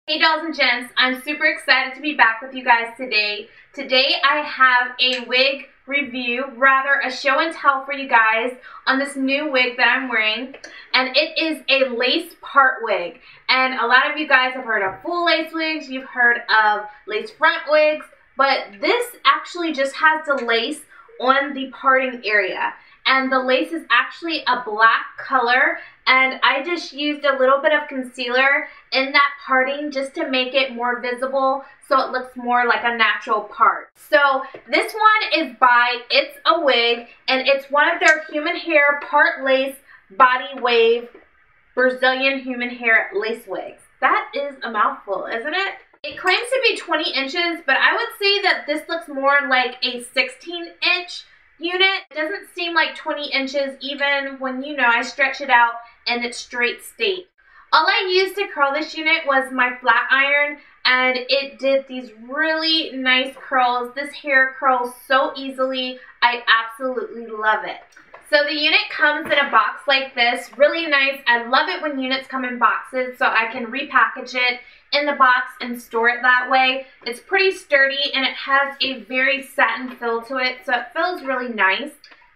Hey dolls and gents, I'm super excited to be back with you guys today. Today I have a wig review, rather a show and tell for you guys on this new wig that I'm wearing. And it is a lace part wig. And a lot of you guys have heard of full lace wigs, you've heard of lace front wigs, but this actually just has the lace on the parting area. And the lace is actually a black color, and I just used a little bit of concealer in that parting just to make it more visible so it looks more like a natural part. So this one is by It's a Wig, and it's one of their human hair part lace body wave Brazilian human hair lace wigs. That is a mouthful, isn't it? It claims to be 20 inches, but I would say that this looks more like a 16-inch unit. It doesn't seem like 20 inches even when, you know, I stretch it out in its straight state. All I used to curl this unit was my flat iron, and it did these really nice curls. This hair curls so easily. I absolutely love it. So the unit comes in a box like this, really nice. I love it when units come in boxes so I can repackage it in the box and store it that way. It's pretty sturdy and it has a very satin feel to it, so it feels really nice.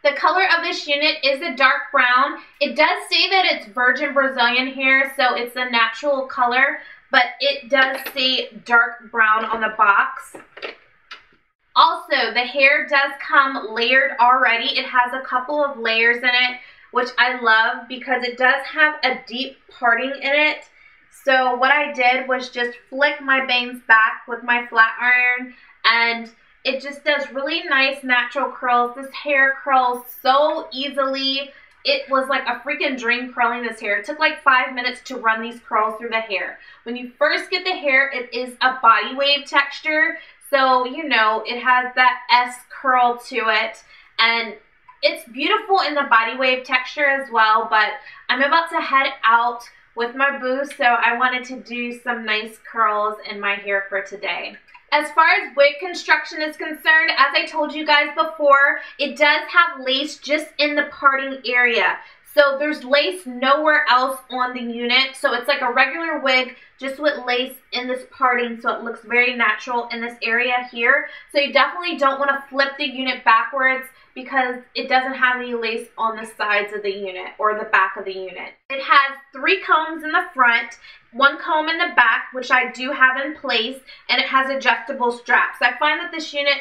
The color of this unit is a dark brown. It does say that it's virgin Brazilian hair, so it's a natural color, but it does say dark brown on the box. Also, the hair does come layered already. It has a couple of layers in it, which I love because it does have a deep parting in it. So what I did was just flick my bangs back with my flat iron, and it just does really nice natural curls. This hair curls so easily. It was like a freaking dream curling this hair. It took like 5 minutes to run these curls through the hair. When you first get the hair, it is a body wave texture. So, you know, it has that S curl to it, and it's beautiful in the body wave texture as well, but I'm about to head out with my boo, so I wanted to do some nice curls in my hair for today. As far as wig construction is concerned, as I told you guys before, it does have lace just in the parting area. So there's lace nowhere else on the unit. So it's like a regular wig just with lace in this parting, so it looks very natural in this area here. So you definitely don't want to flip the unit backwards because it doesn't have any lace on the sides of the unit or the back of the unit. It has 3 combs in the front, 1 comb in the back, which I do have in place, and it has adjustable straps. I find that this unit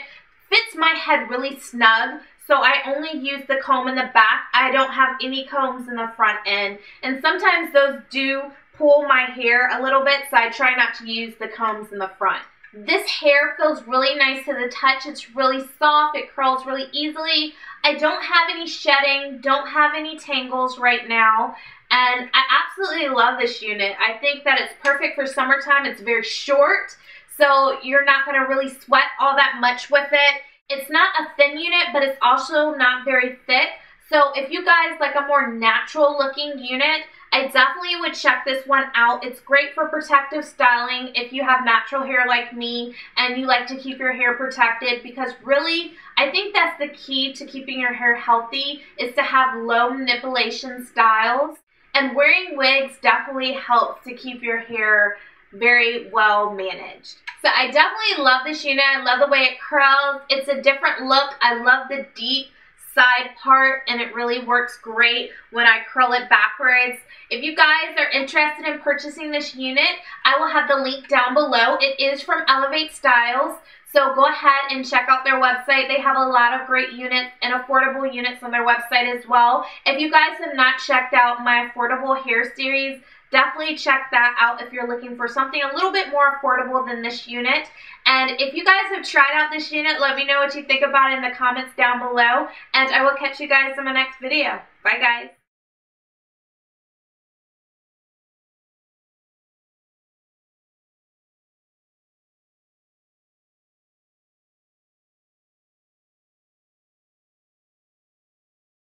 fits my head really snug, so I only use the comb in the back. I don't have any combs in the front end, and sometimes those do pull my hair a little bit, so I try not to use the combs in the front. This hair feels really nice to the touch. It's really soft. It curls really easily. I don't have any shedding, don't have any tangles right now, and I absolutely love this unit. I think that it's perfect for summertime. It's very short, so you're not going to really sweat all that much with it. It's not a thin unit, but it's also not very thick. So if you guys like a more natural looking unit, I definitely would check this one out. It's great for protective styling if you have natural hair like me and you like to keep your hair protected, because really, I think that's the key to keeping your hair healthy is to have low manipulation styles. And wearing wigs definitely helps to keep your hair very well managed. So I definitely love this unit. I love the way it curls. It's a different look. I love the deep side part, and it really works great when I curl it backwards. If you guys are interested in purchasing this unit, I will have the link down below. It is from Elevate Styles, so go ahead and check out their website. They have a lot of great units and affordable units on their website as well. If you guys have not checked out my affordable hair series, definitely check that out if you're looking for something a little bit more affordable than this unit. And if you guys have tried out this unit, let me know what you think about it in the comments down below. And I will catch you guys in my next video. Bye, guys.